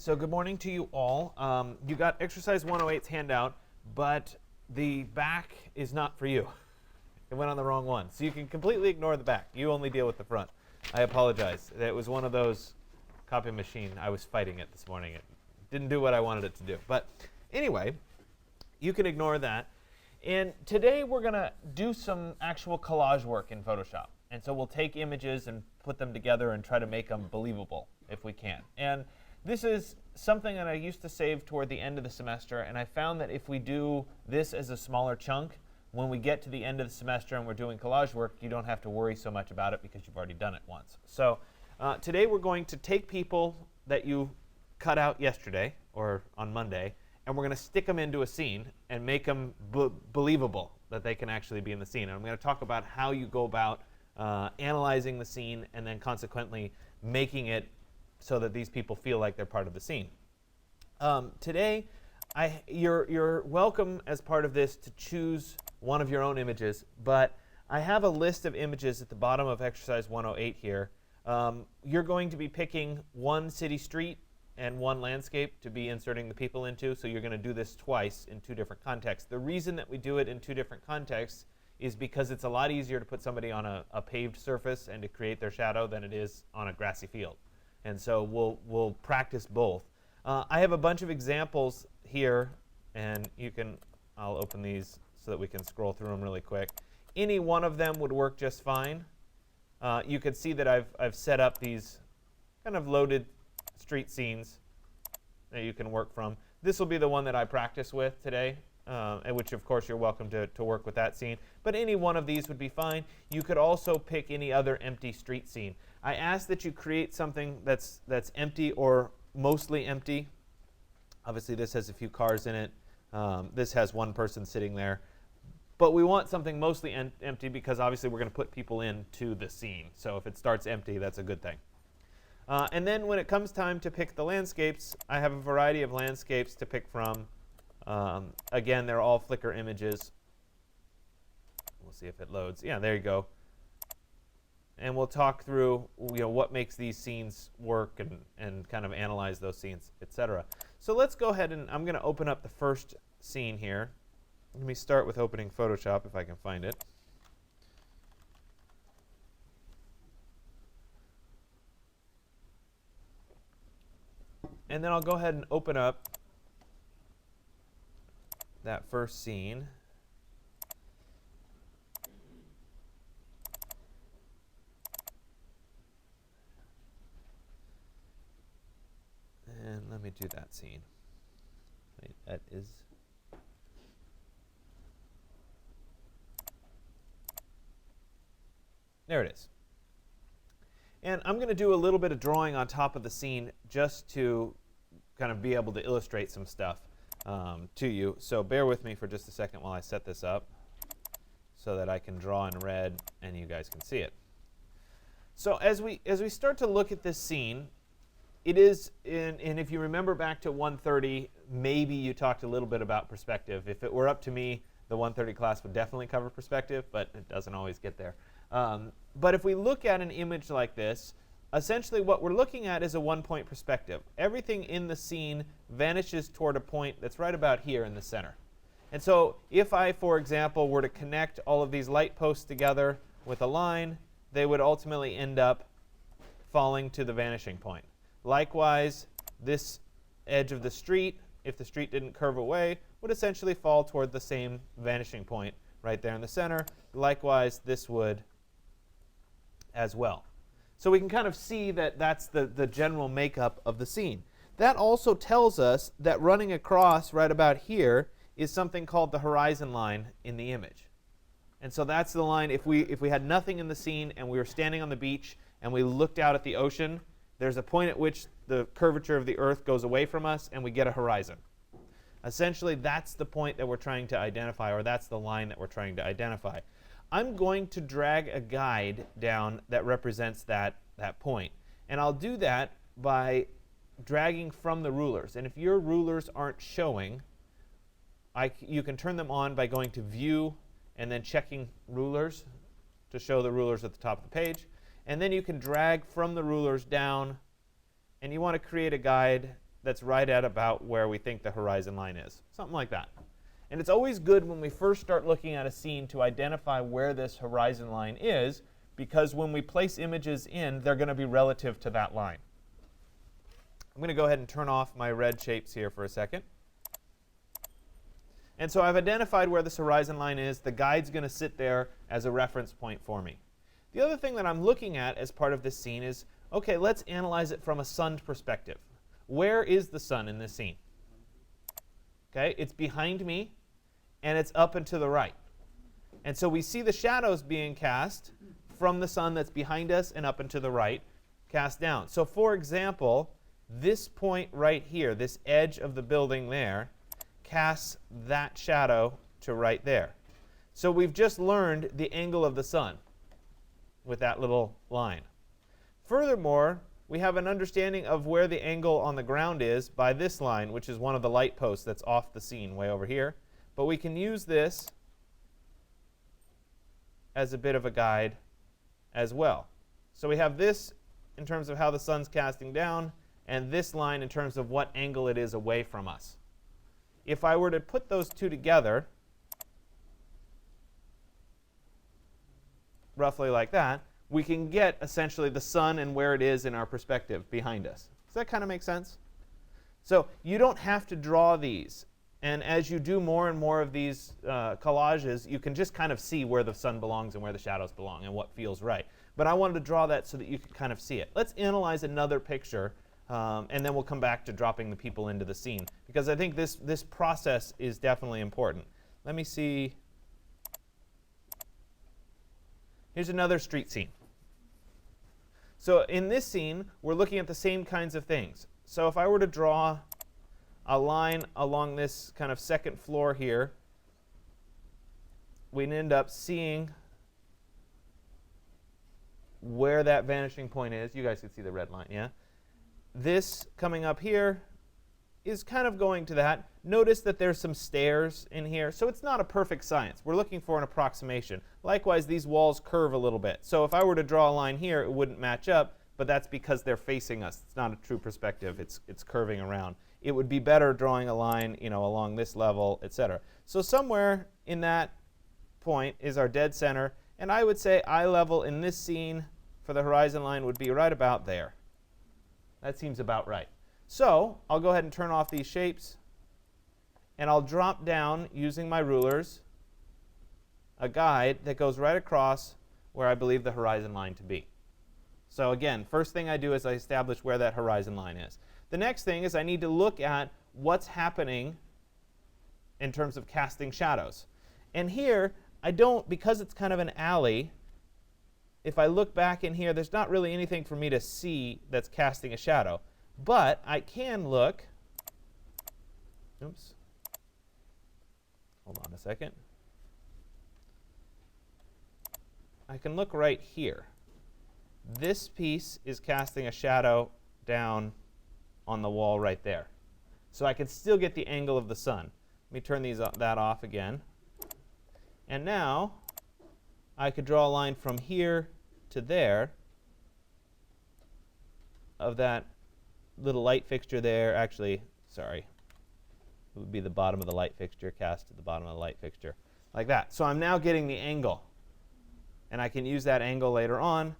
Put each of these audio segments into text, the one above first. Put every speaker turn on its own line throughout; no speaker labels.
So good morning to you all. You got exercise 108's handout, but the back is not for you. It went on the wrong one. So you can completely ignore the back. You only deal with the front. I apologize. It was one of those copy machine. I was fighting it this morning. It didn't do what I wanted it to do. But anyway, you can ignore that. And today we're going to do some actual collage work in Photoshop. And so we'll take images and put them together and try to make them believable if we can. And this is something that I used to save toward the end of the semester, and I found that if we do this as a smaller chunk, when we get to the end of the semester and we're doing collage work, you don't have to worry so much about it because you've already done it once. So today we're going to take people that you cut out yesterday or on Monday, and we're going to stick them into a scene and make them believable that they can actually be in the scene. And I'm going to talk about how you go about analyzing the scene and then consequently making it so that these people feel like they're part of the scene. Today, you're welcome as part of this to choose one of your own images, but I have a list of images at the bottom of exercise 108 here. You're going to be picking one city street and one landscape to be inserting the people into, so you're going to do this twice in two different contexts. The reason that we do it in two different contexts is because it's a lot easier to put somebody on a paved surface and to create their shadow than it is on a grassy field. And so we'll practice both. I have a bunch of examples here, and I'll open these so that we can scroll through them really quick. Any one of them would work just fine. You can see that I've set up these kind of loaded street scenes that you can work from. This will be the one that I practice with today, which of course you're welcome to work with that scene. But any one of these would be fine. You could also pick any other empty street scene. I ask that you create something that's empty or mostly empty. Obviously this has a few cars in it. This has one person sitting there. But we want something mostly empty because obviously we're going to put people into the scene. So if it starts empty, that's a good thing. And then when it comes time to pick the landscapes, I have a variety of landscapes to pick from. Again, they're all Flickr images. We'll see if it loads. Yeah, there you go. And we'll talk through what makes these scenes work and kind of analyze those scenes, etc. So let's go ahead and I'm going to open up the first scene here. Let me start with opening Photoshop if I can find it. And then I'll go ahead and open up that first scene. And let me do that scene. Wait, that is... There it is. And I'm going to do a little bit of drawing on top of the scene just to kind of be able to illustrate some stuff to you. So bear with me for just a second while I set this up so that I can draw in red and you guys can see it. So as we start to look at this scene, it is, and if you remember back to 130, maybe you talked a little bit about perspective. If it were up to me, the 130 class would definitely cover perspective, but it doesn't always get there. But if we look at an image like this, essentially what we're looking at is a one-point perspective. Everything in the scene vanishes toward a point that's right about here in the center. And so if I, for example, were to connect all of these light posts together with a line, they would ultimately end up falling to the vanishing point. Likewise, this edge of the street, if the street didn't curve away, would essentially fall toward the same vanishing point right there in the center. Likewise, this would as well. So we can kind of see that that's the general makeup of the scene. That also tells us that running across right about here is something called the horizon line in the image. And so that's the line, if we had nothing in the scene and we were standing on the beach and we looked out at the ocean, there's a point at which the curvature of the earth goes away from us and we get a horizon. Essentially, that's the point that we're trying to identify, or that's the line that we're trying to identify. I'm going to drag a guide down that represents that point. And I'll do that by dragging from the rulers. And if your rulers aren't showing, you can turn them on by going to View and then checking Rulers to show the rulers at the top of the page. And then you can drag from the rulers down, and you want to create a guide that's right at about where we think the horizon line is. Something like that. And it's always good when we first start looking at a scene to identify where this horizon line is, because when we place images in, they're going to be relative to that line. I'm going to go ahead and turn off my red shapes here for a second. And so I've identified where this horizon line is. The guide's going to sit there as a reference point for me. The other thing that I'm looking at as part of this scene is, okay, let's analyze it from a sun perspective. Where is the sun in this scene? Okay, it's behind me, and it's up and to the right. And so we see the shadows being cast from the sun that's behind us and up and to the right, cast down. So for example, this point right here, this edge of the building there, casts that shadow to right there. So we've just learned the angle of the sun with that little line. Furthermore, we have an understanding of where the angle on the ground is by this line, which is one of the light posts that's off the scene way over here. But we can use this as a bit of a guide as well. So we have this in terms of how the sun's casting down, and this line in terms of what angle it is away from us. If I were to put those two together, roughly like that, we can get essentially the sun and where it is in our perspective behind us. Does that kind of make sense? So you don't have to draw these. And as you do more and more of these collages, you can just kind of see where the sun belongs and where the shadows belong and what feels right. But I wanted to draw that so that you could kind of see it. Let's analyze another picture, and then we'll come back to dropping the people into the scene, because I think this process is definitely important. Let me see. Here's another street scene. So in this scene, we're looking at the same kinds of things. So if I were to draw a line along this kind of second floor here, we'd end up seeing where that vanishing point is. You guys can see the red line, yeah? This coming up here is kind of going to that. Notice that there's some stairs in here, so it's not a perfect science. We're looking for an approximation. Likewise, these walls curve a little bit. So if I were to draw a line here, it wouldn't match up, but that's because they're facing us. It's not a true perspective. It's curving around. It would be better drawing a line, along this level, etc. So somewhere in that point is our dead center, and I would say eye level in this scene for the horizon line would be right about there. That seems about right. So I'll go ahead and turn off these shapes, and I'll drop down using my rulers a guide that goes right across where I believe the horizon line to be. So again, first thing I do is I establish where that horizon line is. The next thing is I need to look at what's happening in terms of casting shadows. And here, I don't, because it's kind of an alley, if I look back in here, there's not really anything for me to see that's casting a shadow. But I can look, oops, hold on a second. I can look right here. This piece is casting a shadow down on the wall right there. So I can still get the angle of the sun. Let me turn that off again. And now I could draw a line from here to there of that little light fixture there. Actually, sorry, it would be the bottom of the light fixture cast to the bottom of the light fixture, like that. So I'm now getting the angle, and I can use that angle later on.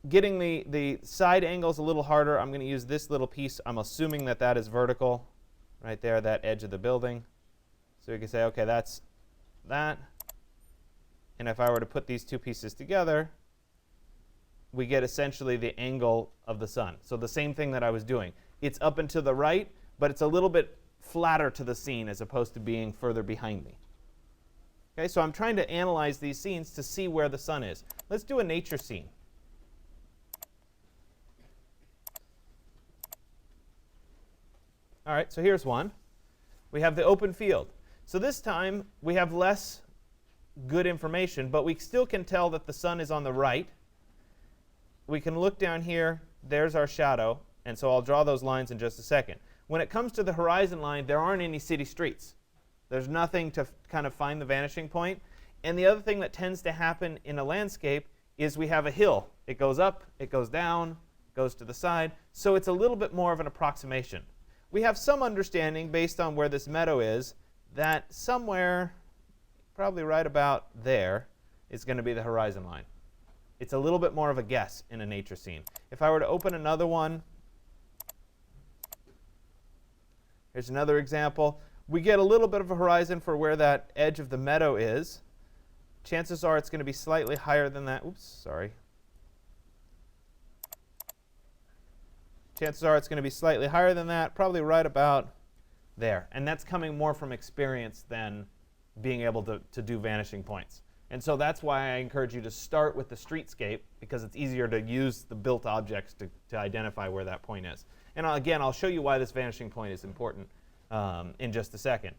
Getting the side angles a little harder. I'm going to use this little piece. I'm assuming that that is vertical right there, that edge of the building. So we can say, okay, that's that. And if I were to put these two pieces together, we get essentially the angle of the sun. So the same thing that I was doing. It's up and to the right, but it's a little bit flatter to the scene as opposed to being further behind me. Okay, so I'm trying to analyze these scenes to see where the sun is. Let's do a nature scene. All right, so here's one. We have the open field. So this time we have less good information, but we still can tell that the sun is on the right. We can look down here. There's our shadow, and so I'll draw those lines in just a second. When it comes to the horizon line, there aren't any city streets. There's nothing to kind of find the vanishing point. And the other thing that tends to happen in a landscape is we have a hill. It goes up, it goes down, goes to the side. So it's a little bit more of an approximation. we have some understanding based on where this meadow is that somewhere, probably right about there, is going to be the horizon line. It's a little bit more of a guess in a nature scene. If I were to open another one, here's another example. We get a little bit of a horizon for where that edge of the meadow is. Chances are it's going to be slightly higher than that. Oops, sorry. Chances are it's going to be slightly higher than that, probably right about there. And that's coming more from experience than being able to do vanishing points. And so that's why I encourage you to start with the streetscape, because it's easier to use the built objects to identify where that point is. And again, I'll show you why this vanishing point is important in just a second.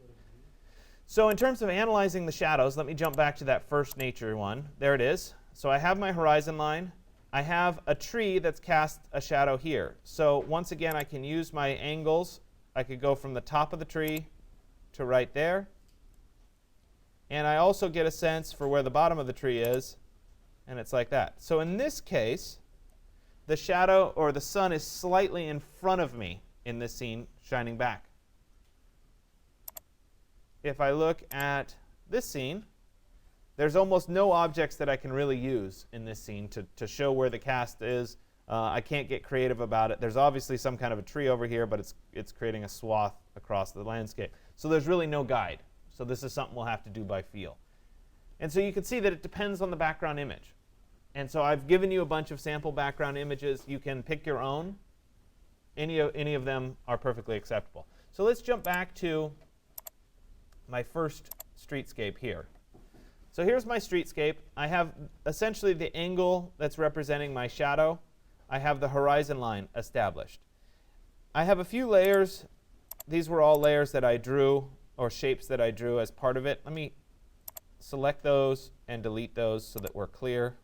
So in terms of analyzing the shadows, let me jump back to that first nature one. There it is. So I have my horizon line. I have a tree that's cast a shadow here. So once again, I can use my angles. I could go from the top of the tree to right there. And I also get a sense for where the bottom of the tree is, and it's like that. So in this case, the shadow or the sun is slightly in front of me in this scene, shining back. If I look at this scene, there's almost no objects that I can really use in this scene to show where the cast is. I can't get creative about it. There's obviously some kind of a tree over here, but it's creating a swath across the landscape. So there's really no guide. So this is something we'll have to do by feel. And so you can see that it depends on the background image. And so I've given you a bunch of sample background images. You can pick your own. Any of them are perfectly acceptable. So let's jump back to my first streetscape here. So here's my streetscape. I have essentially the angle that's representing my shadow. I have the horizon line established. I have a few layers. These were all layers that I drew, or shapes that I drew as part of it. Let me select those and delete those so that we're clear.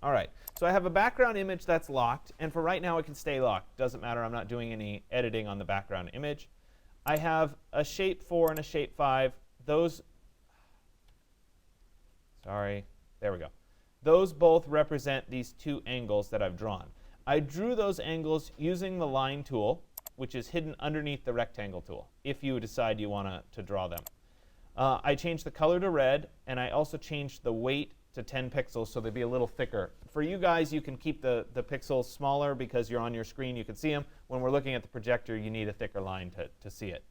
All right, so I have a background image that's locked, and for right now it can stay locked. Doesn't matter, I'm not doing any editing on the background image. I have a shape 4 and a shape 5. Those, sorry, there we go. Those both represent these two angles that I've drawn. I drew those angles using the line tool, which is hidden underneath the rectangle tool, if you decide you want to draw them. I changed the color to red, and I also changed the weight to 10 pixels so they'd be a little thicker. For you guys, you can keep the pixels smaller because you're on your screen, you can see them. When we're looking at the projector, you need a thicker line to see it.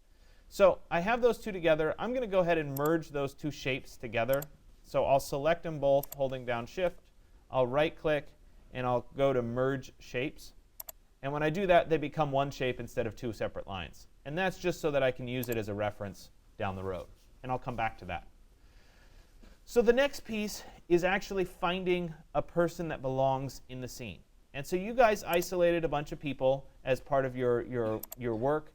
So I have those two together. I'm going to go ahead and merge those two shapes together. So I'll select them both holding down Shift. I'll right-click, and I'll go to Merge Shapes. And when I do that, they become one shape instead of two separate lines. And that's just so that I can use it as a reference down the road. And I'll come back to that. So the next piece is actually finding a person that belongs in the scene. And so you guys isolated a bunch of people as part of your work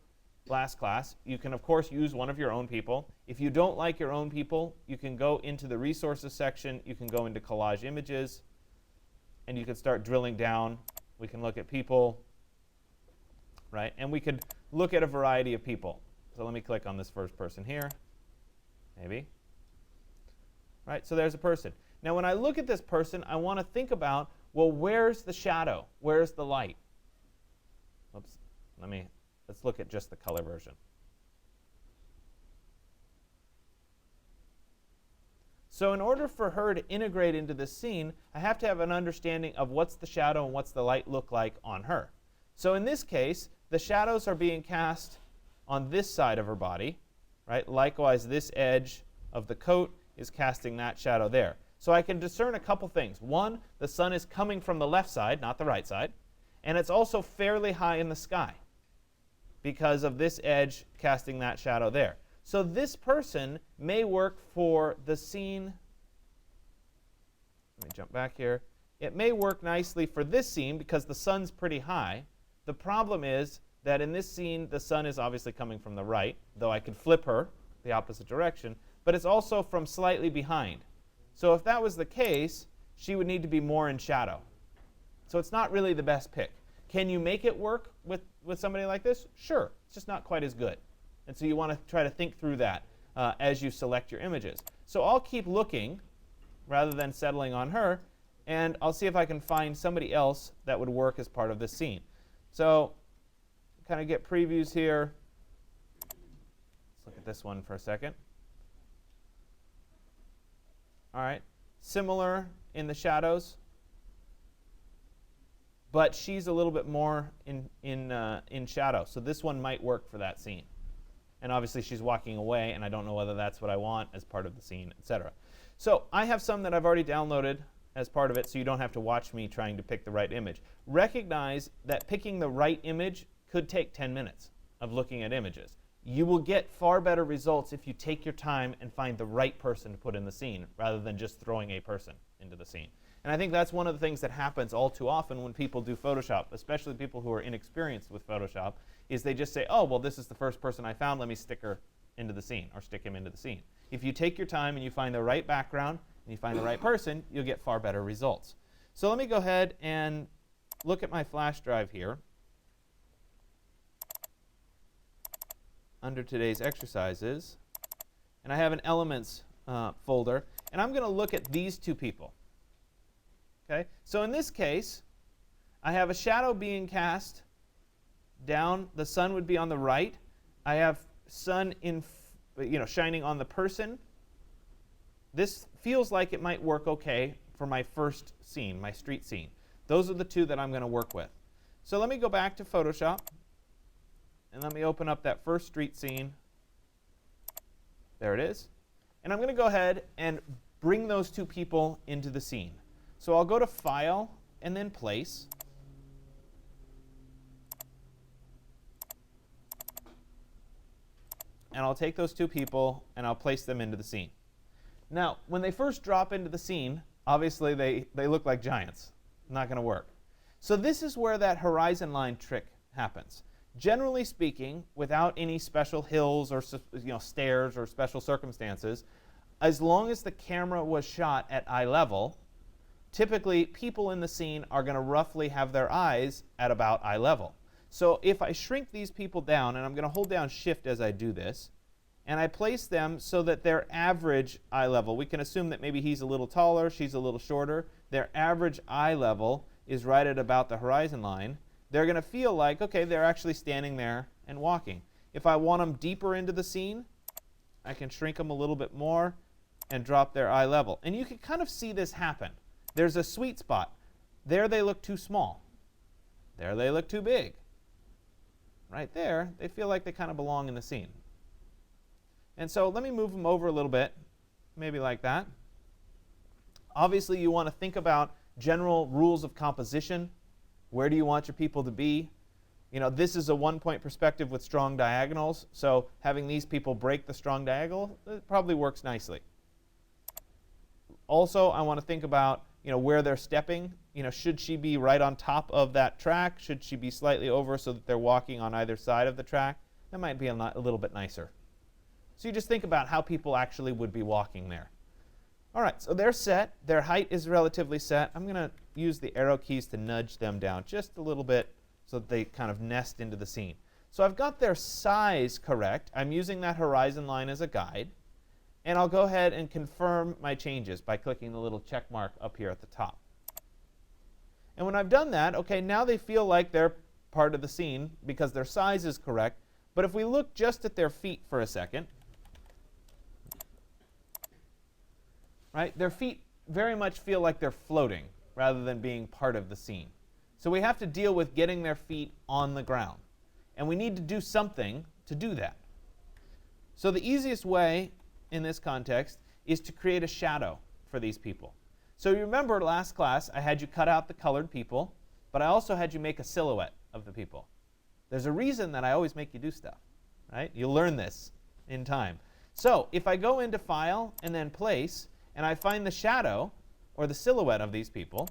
last class. You can, of course, use one of your own people. If you don't like your own people, you can go into the Resources section. You can go into Collage Images, and you can start drilling down. We can look at people, right? And we could look at a variety of people. So let me click on this first person here, maybe. Right, so there's a person. Now when I look at this person, I want to think about, well, where's the shadow? Where's the light? Oops, let's look at just the color version. So in order for her to integrate into this scene, I have to have an understanding of what's the shadow and what's the light look like on her. So in this case, the shadows are being cast on this side of her body, right? Likewise, this edge of the coat is casting that shadow there. So I can discern a couple things. One, the sun is coming from the left side, not the right side, and it's also fairly high in the sky because of this edge casting that shadow there. So this person may work for the scene. Let me jump back here. It may work nicely for this scene because the sun's pretty high. The problem is that in this scene, the sun is obviously coming from the right, though I could flip her the opposite direction, but it's also from slightly behind. So if that was the case, she would need to be more in shadow. So it's not really the best pick. Can you make it work with somebody like this? Sure, it's just not quite as good. And so you want to try to think through that as you select your images. So I'll keep looking rather than settling on her, and I'll see if I can find somebody else that would work as part of this scene. So kind of get previews here. Let's look at this one for a second. All right, similar in the shadows, but she's a little bit more in shadow. So this one might work for that scene. And obviously she's walking away, and I don't know whether that's what I want as part of the scene, etc. So I have some that I've already downloaded as part of it, so you don't have to watch me trying to pick the right image. Recognize that picking the right image could take 10 minutes of looking at images. You will get far better results if you take your time and find the right person to put in the scene, rather than just throwing a person into the scene. And I think that's one of the things that happens all too often when people do Photoshop, especially people who are inexperienced with Photoshop, is they just say, oh, well, this is the first person I found, let me stick her into the scene, or stick him into the scene. If you take your time and you find the right background, and you find the right person, you'll get far better results. So let me go ahead and look at my flash drive here. Under today's exercises, and I have an Elements folder, and I'm going to look at these two people. Okay? So in this case, I have a shadow being cast down. The sun would be on the right. I have sun shining on the person. This feels like it might work okay for my first scene, my street scene. Those are the two that I'm going to work with. So let me go back to Photoshop, and let me open up that first street scene. There it is. And I'm going to go ahead and bring those two people into the scene. So I'll go to File and then Place. And I'll take those two people and I'll place them into the scene. Now, when they first drop into the scene, obviously they look like giants. Not going to work. So this is where that horizon line trick happens. Generally speaking, without any special hills or stairs or special circumstances, as long as the camera was shot at eye level, typically people in the scene are going to roughly have their eyes at about eye level. So if I shrink these people down, and I'm going to hold down Shift as I do this, and I place them so that their average eye level, we can assume that maybe he's a little taller, she's a little shorter, their average eye level is right at about the horizon line, they're going to feel like, okay, they're actually standing there and walking. If I want them deeper into the scene, I can shrink them a little bit more and drop their eye level. And you can kind of see this happen. There's a sweet spot. There they look too small. There they look too big. Right there, they feel like they kind of belong in the scene. And so let me move them over a little bit, maybe like that. Obviously, you want to think about general rules of composition. Where do you want your people to be? This is a one-point perspective with strong diagonals, so having these people break the strong diagonal, it probably works nicely. Also, I want to think about where they're stepping. Should she be right on top of that track? Should she be slightly over so that they're walking on either side of the track? That might be a little bit nicer. So you just think about how people actually would be walking there. All right, so they're set. Their height is relatively set. I'm going to use the arrow keys to nudge them down just a little bit so that they kind of nest into the scene. So I've got their size correct. I'm using that horizon line as a guide. And I'll go ahead and confirm my changes by clicking the little check mark up here at the top. And when I've done that, okay, now they feel like they're part of the scene because their size is correct. But if we look just at their feet for a second, right, their feet very much feel like they're floating rather than being part of the scene. So we have to deal with getting their feet on the ground. And we need to do something to do that. So the easiest way in this context is to create a shadow for these people. So you remember last class I had you cut out the colored people, but I also had you make a silhouette of the people. There's a reason that I always make you do stuff, right? You'll learn this in time. So if I go into File and then Place, and I find the shadow or the silhouette of these people,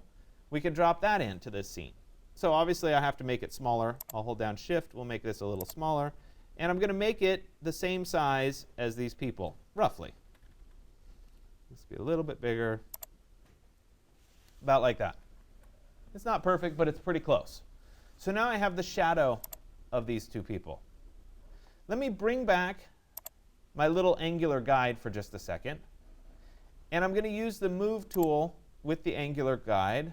we can drop that into this scene. So obviously I have to make it smaller. I'll hold down Shift. We'll make this a little smaller. And I'm going to make it the same size as these people, roughly. This will be a little bit bigger, about like that. It's not perfect, but it's pretty close. So now I have the shadow of these two people. Let me bring back my little angular guide for just a second. And I'm going to use the Move tool with the angular guide.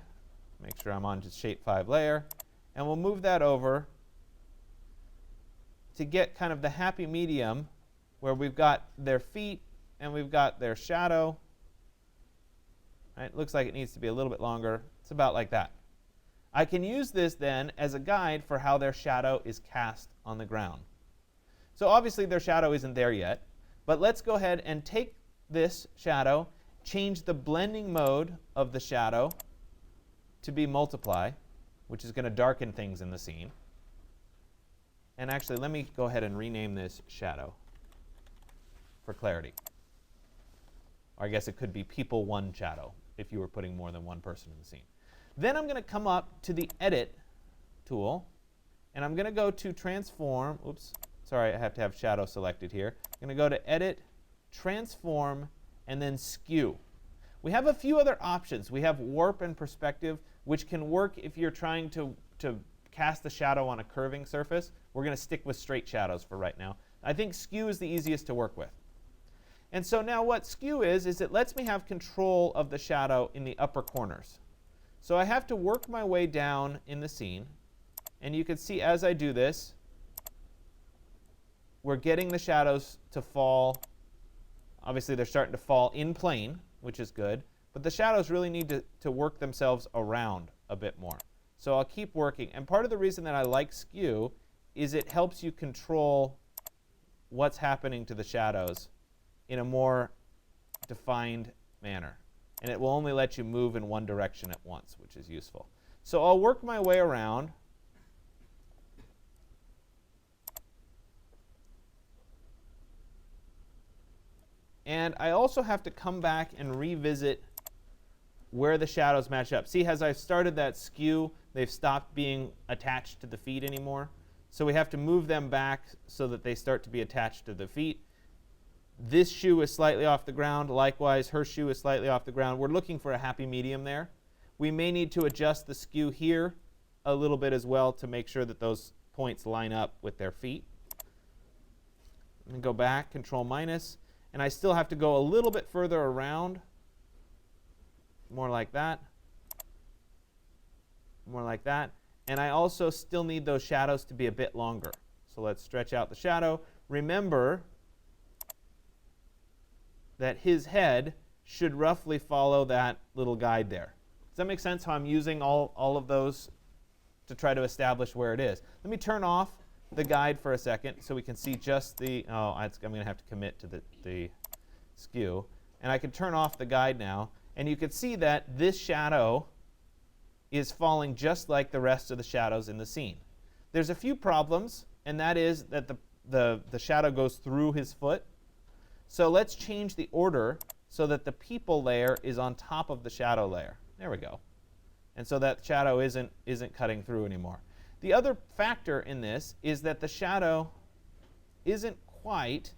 Make sure I'm on just Shape 5 layer. And we'll move that over to get kind of the happy medium where we've got their feet and we've got their shadow. Right? Looks like it needs to be a little bit longer. It's about like that. I can use this then as a guide for how their shadow is cast on the ground. So obviously their shadow isn't there yet, but let's go ahead and take this shadow, change the blending mode of the shadow to be multiply, which is going to darken things in the scene. And actually, let me go ahead and rename this shadow for clarity. Or I guess it could be people one shadow if you were putting more than one person in the scene. Then I'm going to come up to the Edit tool, and I'm going to go to Transform. Oops, sorry, I have to have shadow selected here. I'm going to go to Edit, Transform, and then Skew. We have a few other options. We have Warp and Perspective, which can work if you're trying to cast the shadow on a curving surface. We're going to stick with straight shadows for right now. I think Skew is the easiest to work with. And so now what Skew is it lets me have control of the shadow in the upper corners. So I have to work my way down in the scene. And you can see as I do this, we're getting the shadows to fall. Obviously, they're starting to fall in plane, which is good. But the shadows really need to work themselves around a bit more. So I'll keep working. And part of the reason that I like Skew is it helps you control what's happening to the shadows in a more defined manner. And it will only let you move in one direction at once, which is useful. So I'll work my way around. And I also have to come back and revisit where the shadows match up. See, as I've started that skew, they've stopped being attached to the feet anymore. So we have to move them back so that they start to be attached to the feet. This shoe is slightly off the ground. Likewise, her shoe is slightly off the ground. We're looking for a happy medium there. We may need to adjust the skew here a little bit as well to make sure that those points line up with their feet. Let me go back, Control minus, and I still have to go a little bit further around. More like that. More like that. And I also still need those shadows to be a bit longer. So let's stretch out the shadow. Remember that his head should roughly follow that little guide there. Does that make sense how I'm using all of those to try to establish where it is? Let me turn off the guide for a second so we can see just the, I'm going to have to commit to the skew. And I can turn off the guide now. And you can see that this shadow is falling just like the rest of the shadows in the scene. There's a few problems, and that is that the shadow goes through his foot. So let's change the order so that the people layer is on top of the shadow layer. There we go. And so that shadow isn't cutting through anymore. The other factor in this is that the shadow isn't quite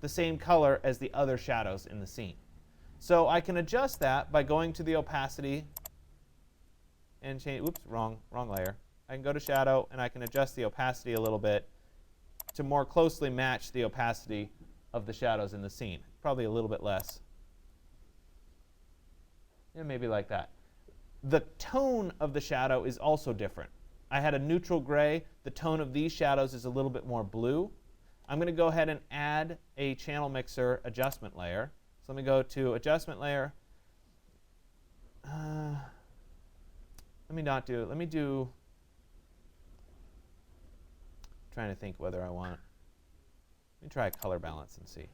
the same color as the other shadows in the scene. So I can adjust that by going to the opacity and change, oops, wrong layer. I can go to shadow and I can adjust the opacity a little bit to more closely match the opacity of the shadows in the scene. Probably a little bit less. Yeah, maybe like that. The tone of the shadow is also different. I had a neutral gray. The tone of these shadows is a little bit more blue. I'm going to go ahead and add a channel mixer adjustment layer. So let me go to adjustment layer. Let me do, trying to think whether I want, let me try color balance and see.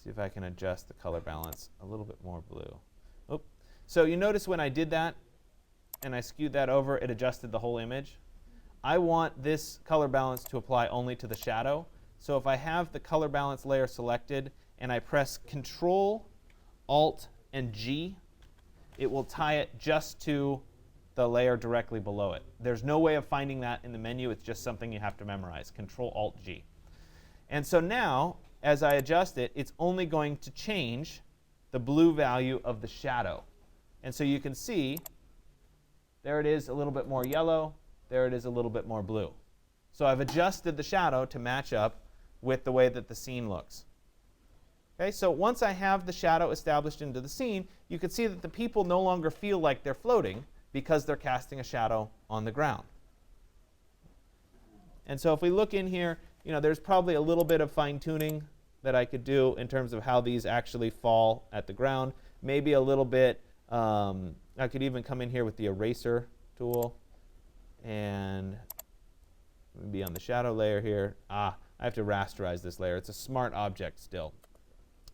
See if I can adjust the color balance a little bit more blue. Oh, so you notice when I did that and I skewed that over, it adjusted the whole image. I want this color balance to apply only to the shadow. So if I have the color balance layer selected and I press Control, Alt, and G, it will tie it just to the layer directly below it. There's no way of finding that in the menu. It's just something you have to memorize, Control, Alt, G. And so now, as I adjust it, it's only going to change the blue value of the shadow. And so you can see, there it is a little bit more yellow. There it is a little bit more blue. So I've adjusted the shadow to match up with the way that the scene looks. Okay, so once I have the shadow established into the scene, you can see that the people no longer feel like they're floating because they're casting a shadow on the ground. And so if we look in here, you know, there's probably a little bit of fine tuning that I could do in terms of how these actually fall at the ground. Maybe a little bit, I could even come in here with the eraser tool and be on the shadow layer here. I have to rasterize this layer. It's a smart object still.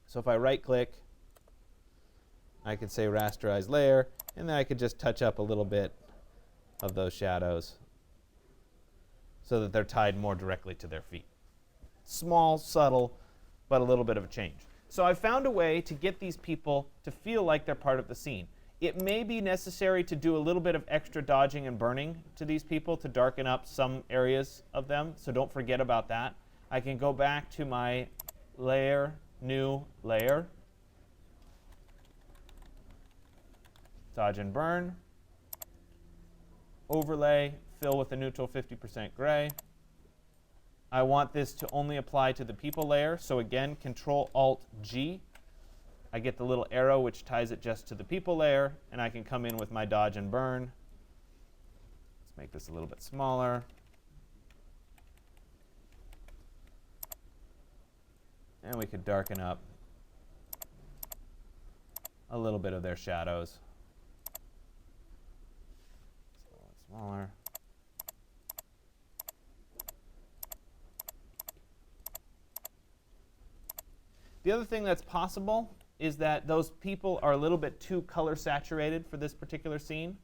So if I right click, I could say rasterize layer, and then I could just touch up a little bit of those shadows so that they're tied more directly to their feet. Small, subtle, but a little bit of a change. So I've found a way to get these people to feel like they're part of the scene. It may be necessary to do a little bit of extra dodging and burning to these people to darken up some areas of them, so don't forget about that. I can go back to my layer, new layer, dodge and burn, overlay, fill with a neutral 50% gray. I want this to only apply to the people layer, so again, Control-Alt-G. I get the little arrow which ties it just to the people layer, and I can come in with my dodge and burn. Let's make this a little bit smaller. And we could darken up a little bit of their shadows. It's a little smaller. The other thing that's possible is that those people are a little bit too color saturated for this particular scene.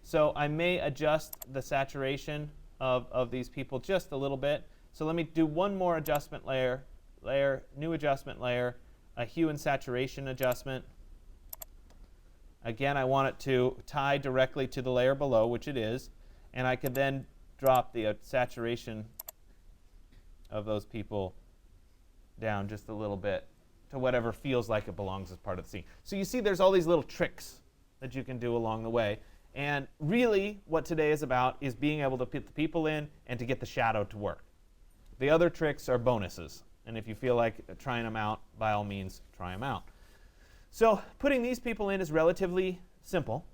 So I may adjust the saturation of these people just a little bit. So let me do one more adjustment layer, new adjustment layer, a hue and saturation adjustment. Again, I want it to tie directly to the layer below, which it is. And I could then drop the saturation of those people down just a little bit to whatever feels like it belongs as part of the scene. So you see there's all these little tricks that you can do along the way. And really what today is about is being able to put the people in and to get the shadow to work. The other tricks are bonuses. And if you feel like trying them out, by all means, try them out. So putting these people in is relatively simple.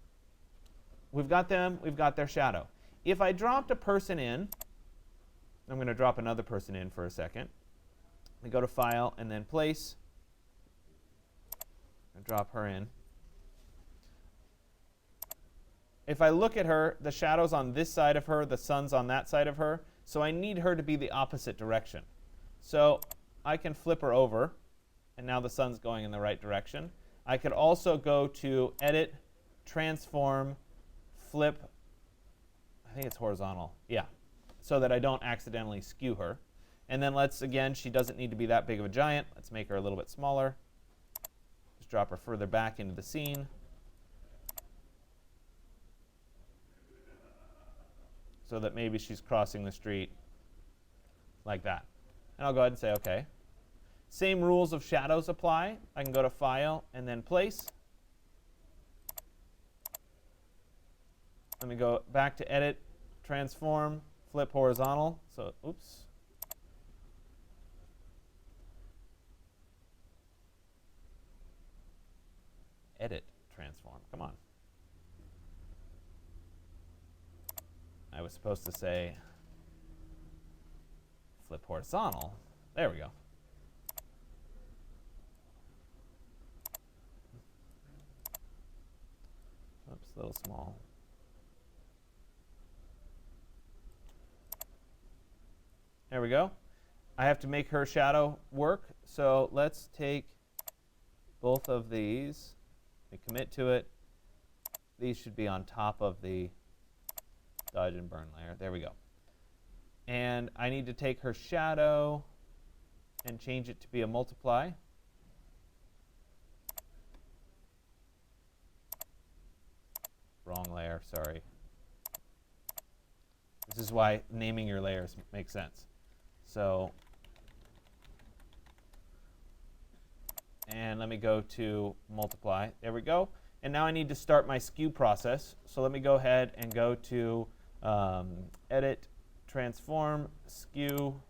We've got them, we've got their shadow. If I dropped a person in, I'm going to drop another person in for a second. We go to File and then Place. And drop her in. If I look at her, the shadow's on this side of her, the sun's on that side of her, so I need her to be the opposite direction. So I can flip her over, and now the sun's going in the right direction. I could also go to Edit, Transform, Flip, I think it's horizontal, yeah, so that I don't accidentally skew her. And then let's, again, she doesn't need to be that big of a giant. Let's make her a little bit smaller. Just drop her further back into the scene. So that maybe she's crossing the street like that. And I'll go ahead and say OK. Same rules of shadows apply. I can go to File and then Place. Let me go back to Edit, Transform, Flip horizontal. So, oops. Edit, Transform. Come on. I was supposed to say flip horizontal. There we go. Oops, a little small. There we go. I have to make her shadow work, so let's take both of these. We commit to it. These should be on top of the dodge and burn layer. There we go. And I need to take her shadow and change it to be a multiply. Wrong layer, sorry. This is why naming your layers makes sense. So, and let me go to multiply. There we go. And now I need to start my skew process. So let me go ahead and go to Edit, Transform, Skew.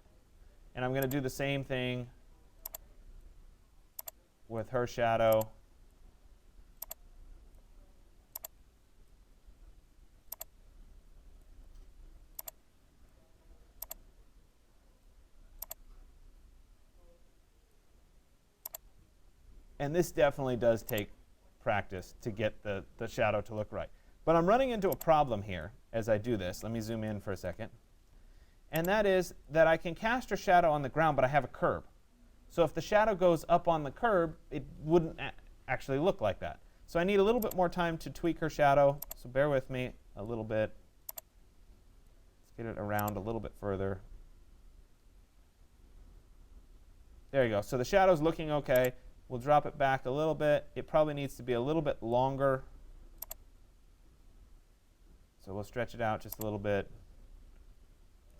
And I'm going to do the same thing with her shadow. And this definitely does take practice to get the shadow to look right. But I'm running into a problem here as I do this. Let me zoom in for a second. And that is that I can cast a shadow on the ground, but I have a curb. So if the shadow goes up on the curb, it wouldn't actually look like that. So I need a little bit more time to tweak her shadow. So bear with me a little bit. Let's get it around a little bit further. There you go. So the shadow's looking OK. We'll drop it back a little bit. It probably needs to be a little bit longer. So we'll stretch it out just a little bit.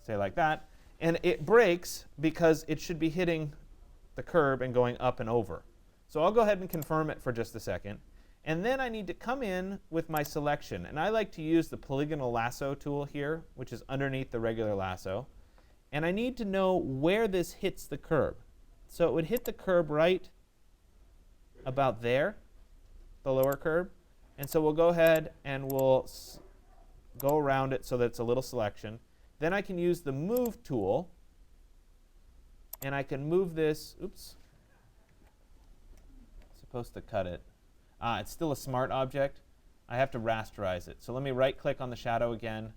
Say like that. And it breaks because it should be hitting the curb and going up and over. So I'll go ahead and confirm it for just a second. And then I need to come in with my selection. And I like to use the polygonal lasso tool here, which is underneath the regular lasso. And I need to know where this hits the curb. So it would hit the curb right about there, the lower curb. And so we'll go ahead and we'll go around it so that it's a little selection. Then I can use the move tool. And I can move this. Oops. Supposed to cut it. It's still a smart object. I have to rasterize it. So let me right click on the shadow again.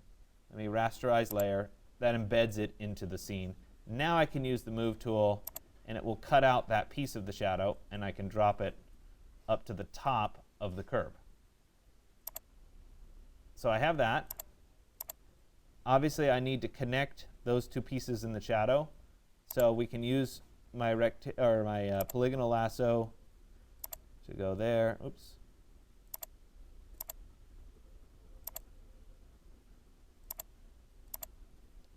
Let me rasterize layer. That embeds it into the scene. Now I can use the move tool and it will cut out that piece of the shadow and I can drop it up to the top of the curb. So I have that. Obviously I need to connect those two pieces in the shadow. So we can use my polygonal lasso to go there. Oops.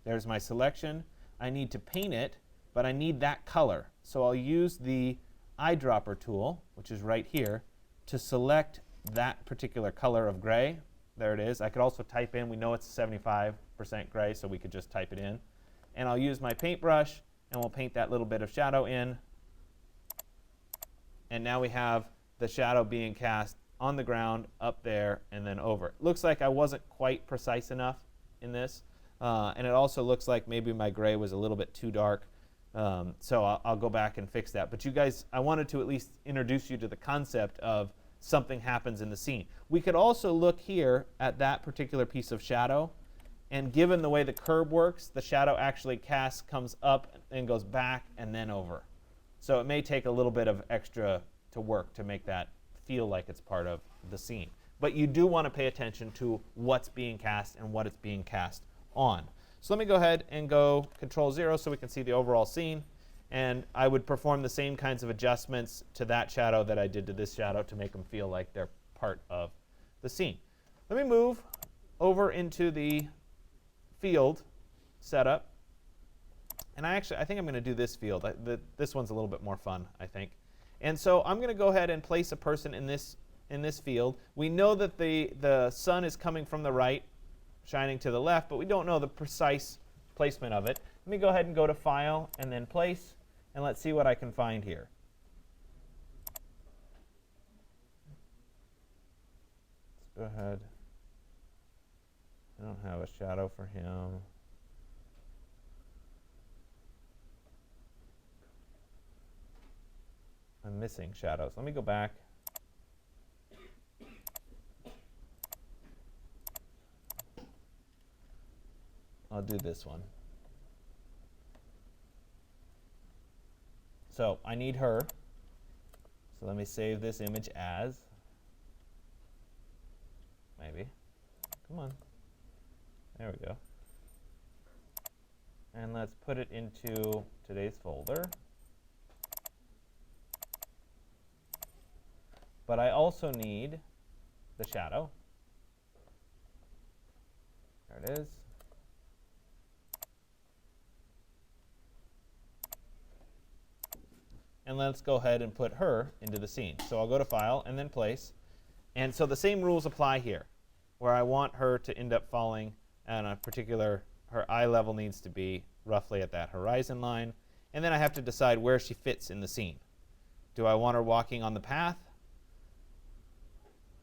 There's my selection. I need to paint it, but I need that color. So I'll use the eyedropper tool, which is right here, to select that particular color of gray. There it is. I could also type in. We know it's 75% gray, so we could just type it in. And I'll use my paintbrush, and we'll paint that little bit of shadow in. And now we have the shadow being cast on the ground, up there, and then over. It looks like I wasn't quite precise enough in this. And it also looks like maybe my gray was a little bit too dark. So I'll go back and fix that. But you guys, I wanted to at least introduce you to the concept of something happens in the scene. We could also look here at that particular piece of shadow. And given the way the curve works, the shadow actually casts, comes up, and goes back, and then over. So it may take a little bit of extra to work to make that feel like it's part of the scene. But you do want to pay attention to what's being cast and what it's being cast on. So let me go ahead and go Control-0 so we can see the overall scene. And I would perform the same kinds of adjustments to that shadow that I did to this shadow to make them feel like they're part of the scene. Let me move over into the field setup. And I think I'm going to do this field. This one's a little bit more fun, I think. And so I'm going to go ahead and place a person in this field. We know that the sun is coming from the right, shining to the left, but we don't know the precise placement of it. Let me go ahead and go to File and then Place, and let's see what I can find here. Let's go ahead. I don't have a shadow for him. I'm missing shadows. Let me go back. I'll do this one. So I need her. So let me save this image as. Maybe. Come on. There we go. And let's put it into today's folder. But I also need the shadow. There it is. And let's go ahead and put her into the scene. So I'll go to File and then Place. And so the same rules apply here, where I want her to end up falling on a particular, her eye level needs to be roughly at that horizon line. And then I have to decide where she fits in the scene. Do I want her walking on the path?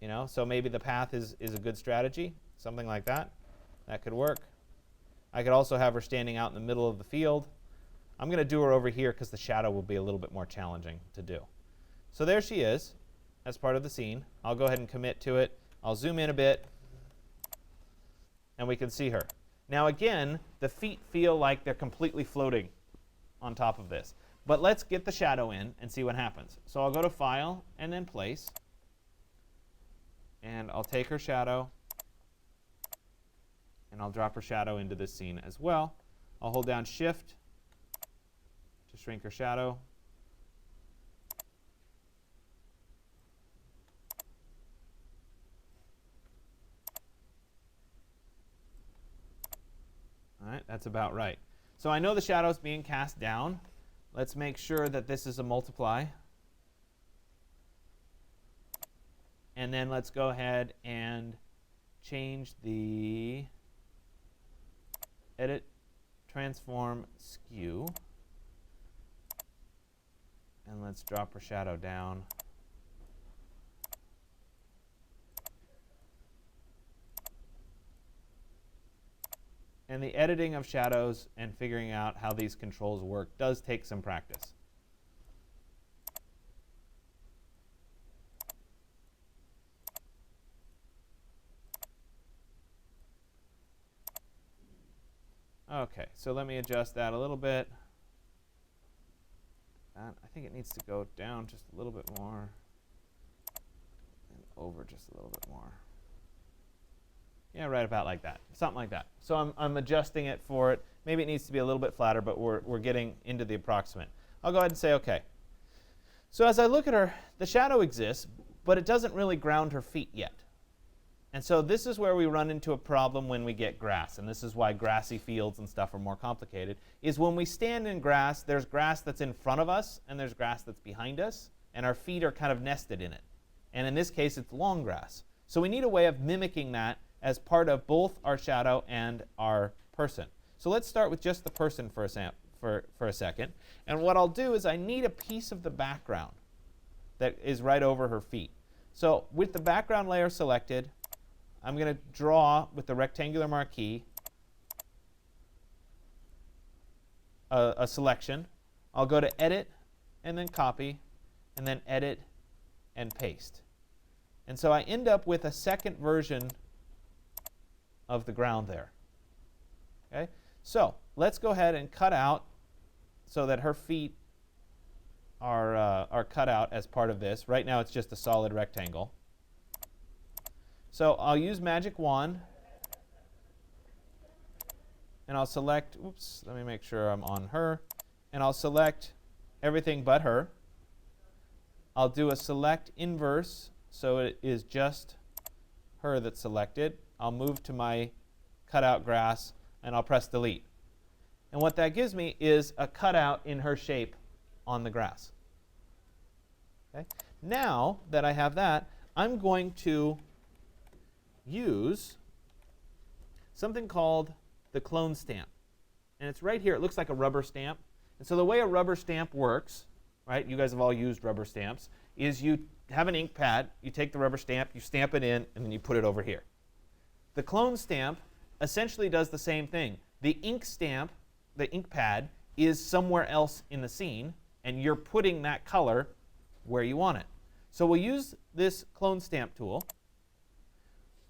You know, so maybe the path is a good strategy, something like that. That could work. I could also have her standing out in the middle of the field. I'm going to do her over here because the shadow will be a little bit more challenging to do. So there she is as part of the scene. I'll go ahead and commit to it. I'll zoom in a bit, and we can see her. Now again, the feet feel like they're completely floating on top of this. But let's get the shadow in and see what happens. So I'll go to File and then Place. And I'll take her shadow, and I'll drop her shadow into this scene as well. I'll hold down Shift to shrink her shadow. All right, that's about right. So I know the shadow is being cast down. Let's make sure that this is a multiply. And then let's go ahead and change the Edit, Transform, Skew. And let's drop her shadow down. And the editing of shadows and figuring out how these controls work does take some practice. OK, so let me adjust that a little bit. I think it needs to go down just a little bit more and over just a little bit more. Yeah, right about like that, something like that. So I'm adjusting it for it. Maybe it needs to be a little bit flatter, but we're getting into the approximate. I'll go ahead and say OK. So as I look at her, the shadow exists, but it doesn't really ground her feet yet. And so this is where we run into a problem when we get grass, and this is why grassy fields and stuff are more complicated, is when we stand in grass, there's grass that's in front of us, and there's grass that's behind us, and our feet are kind of nested in it. And in this case, it's long grass. So we need a way of mimicking that as part of both our shadow and our person. So let's start with just the person for a second. And what I'll do is I need a piece of the background that is right over her feet. So with the background layer selected, I'm going to draw with the rectangular marquee a selection. I'll go to Edit and then Copy, and then Edit and Paste. And so I end up with a second version of the ground there. Okay? So let's go ahead and cut out so that her feet are cut out as part of this. Right now it's just a solid rectangle. So I'll use Magic Wand, and I'll select, oops, let me make sure I'm on her, and I'll select everything but her. I'll do a select inverse, so it is just her that's selected. I'll move to my cutout grass, and I'll press Delete. And what that gives me is a cutout in her shape on the grass. Okay? Now that I have that, I'm going to use something called the clone stamp. And it's right here. It looks like a rubber stamp. And so the way a rubber stamp works, right, you guys have all used rubber stamps, is you have an ink pad, you take the rubber stamp, you stamp it in, and then you put it over here. The clone stamp essentially does the same thing. The ink stamp, the ink pad, is somewhere else in the scene, and you're putting that color where you want it. So we'll use this clone stamp tool,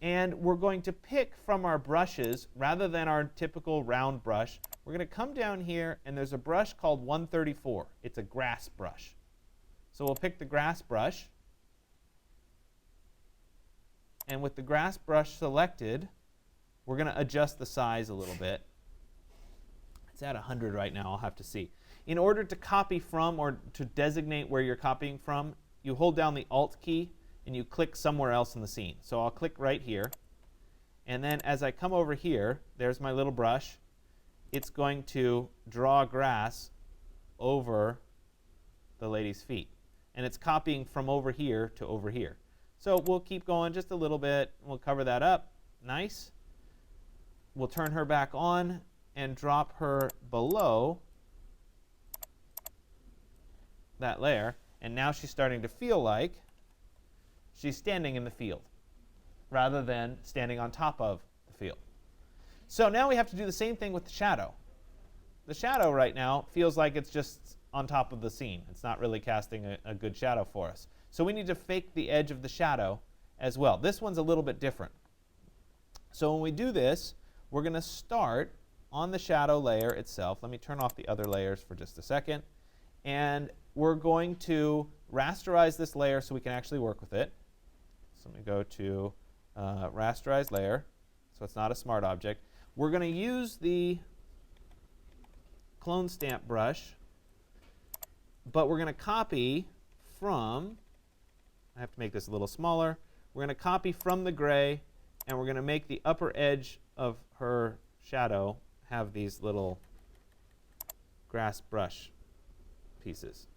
and we're going to pick from our brushes, rather than our typical round brush, we're going to come down here, and there's a brush called 134. It's a grass brush. So we'll pick the grass brush, and with the grass brush selected, we're going to adjust the size a little bit. It's at 100 right now, I'll have to see. In order to copy from or to designate where you're copying from, you hold down the Alt key and you click somewhere else in the scene. So I'll click right here. And then as I come over here, there's my little brush. It's going to draw grass over the lady's feet. And it's copying from over here to over here. So we'll keep going just a little bit. We'll cover that up. Nice. We'll turn her back on and drop her below that layer. And now she's starting to feel like she's standing in the field rather than standing on top of the field. So now we have to do the same thing with the shadow. The shadow right now feels like it's just on top of the scene. It's not really casting a good shadow for us. So we need to fake the edge of the shadow as well. This one's a little bit different. So when we do this, we're going to start on the shadow layer itself. Let me turn off the other layers for just a second. And we're going to rasterize this layer so we can actually work with it. So let me go to rasterize layer, so it's not a smart object. We're going to use the clone stamp brush, but we're going to copy from, I have to make this a little smaller, we're going to copy from the gray, and we're going to make the upper edge of her shadow have these little grass brush pieces.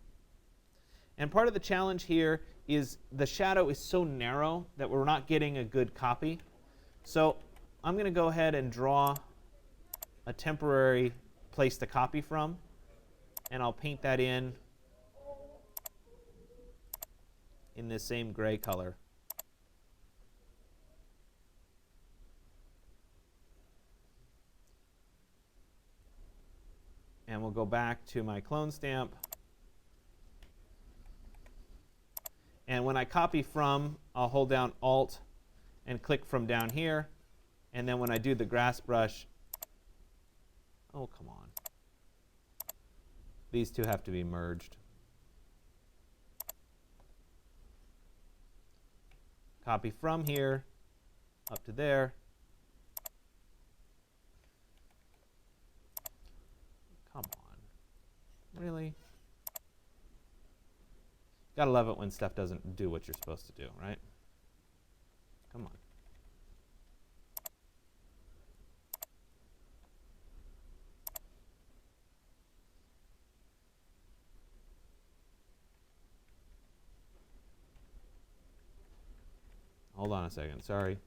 And part of the challenge here is the shadow is so narrow that we're not getting a good copy. So I'm going to go ahead and draw a temporary place to copy from, and I'll paint that in this same gray color. And we'll go back to my clone stamp. And when I copy from, I'll hold down Alt and click from down here. And then when I do the grass brush, oh, come on. These two have to be merged. Copy from here up to there. Come on. Really? Gotta love it when stuff doesn't do what you're supposed to do, right? Come on. Hold on a second, sorry.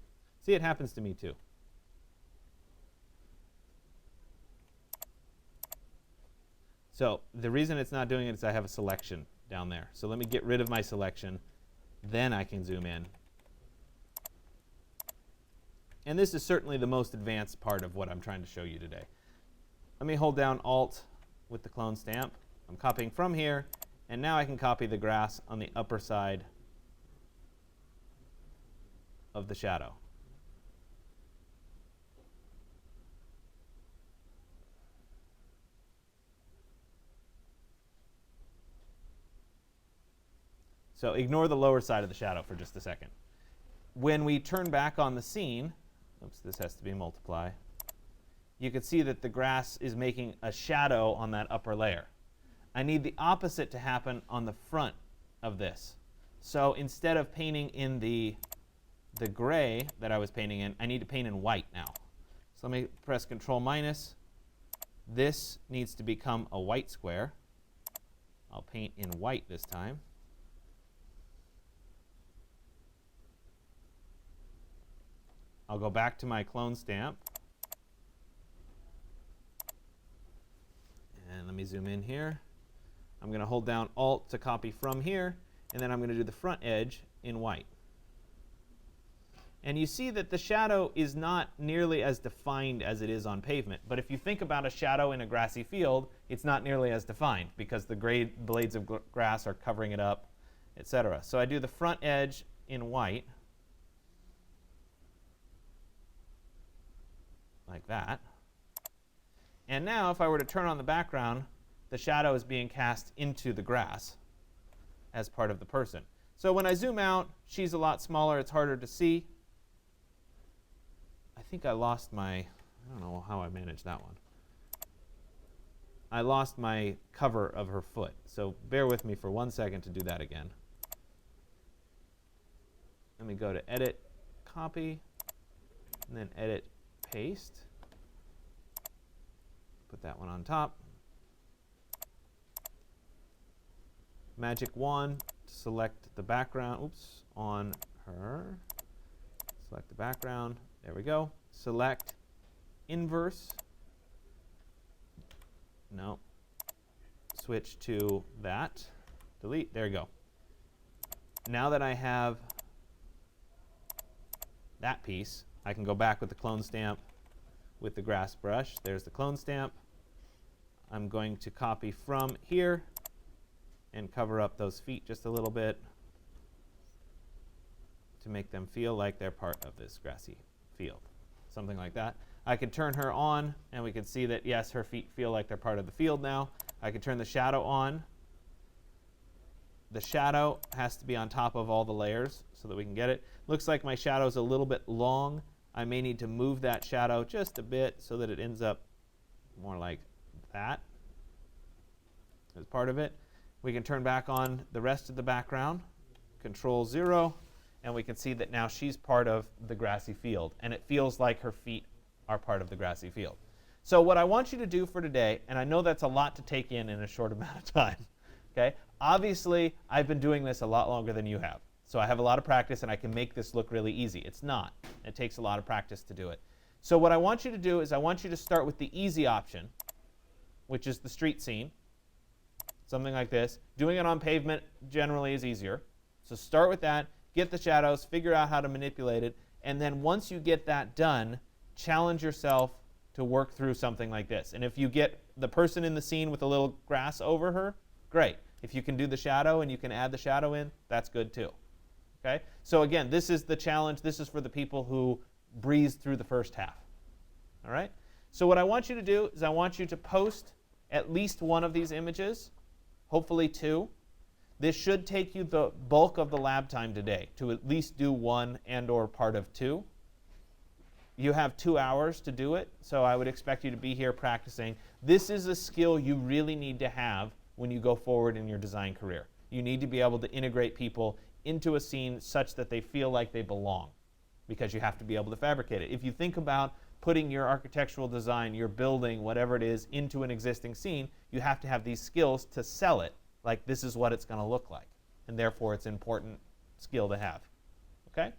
See, it happens to me too. So the reason it's not doing it is I have a selection down there. So let me get rid of my selection, then I can zoom in. And this is certainly the most advanced part of what I'm trying to show you today. Let me hold down Alt with the clone stamp. I'm copying from here, and now I can copy the grass on the upper side of the shadow. So ignore the lower side of the shadow for just a second. When we turn back on the scene, oops, this has to be multiply, you can see that the grass is making a shadow on that upper layer. I need the opposite to happen on the front of this. So instead of painting in the gray that I was painting in, I need to paint in white now. So let me press Control minus. This needs to become a white square. I'll paint in white this time. I'll go back to my clone stamp. And let me zoom in here. I'm going to hold down Alt to copy from here, and then I'm going to do the front edge in white. And you see that the shadow is not nearly as defined as it is on pavement. But if you think about a shadow in a grassy field, it's not nearly as defined because the gray blades of grass are covering it up, etc. So I do the front edge in white, like that. And now if I were to turn on the background, the shadow is being cast into the grass as part of the person. So when I zoom out, she's a lot smaller. It's harder to see. I think I lost my, I don't know how I managed that one. I lost my cover of her foot. So bear with me for 1 second to do that again. Let me go to Edit, Copy, and then Edit, Paste. Put that one on top. Magic wand, select the background, oops, on her. Select the background, there we go. Select inverse. No. Switch to that. Delete, there you go. Now that I have that piece, I can go back with the clone stamp with the grass brush. There's the clone stamp. I'm going to copy from here and cover up those feet just a little bit to make them feel like they're part of this grassy field. Something like that. I could turn her on, and we can see that, yes, her feet feel like they're part of the field now. I could turn the shadow on. The shadow has to be on top of all the layers so that we can get it. Looks like my shadow's a little bit long. I may need to move that shadow just a bit so that it ends up more like that as part of it. We can turn back on the rest of the background, Control 0, and we can see that now she's part of the grassy field, and it feels like her feet are part of the grassy field. So what I want you to do for today, and I know that's a lot to take in a short amount of time, okay? Obviously, I've been doing this a lot longer than you have, so I have a lot of practice, and I can make this look really easy. It's not. It takes a lot of practice to do it. So what I want you to do is I want you to start with the easy option, which is the street scene, something like this. Doing it on pavement generally is easier. So start with that, get the shadows, figure out how to manipulate it, and then once you get that done, challenge yourself to work through something like this. And if you get the person in the scene with a little grass over her, great. If you can do the shadow and you can add the shadow in, that's good too. Okay? So again, this is the challenge. This is for the people who breezed through the first half. All right? So what I want you to do is I want you to post at least one of these images, hopefully two. This should take you the bulk of the lab time today to at least do one and or part of two. You have 2 hours to do it, so I would expect you to be here practicing. This is a skill you really need to have when you go forward in your design career. You need to be able to integrate people into a scene such that they feel like they belong, because you have to be able to fabricate it. If you think about putting your architectural design, your building, whatever it is, into an existing scene, you have to have these skills to sell it, like this is what it's going to look like. And therefore, it's an important skill to have. Okay?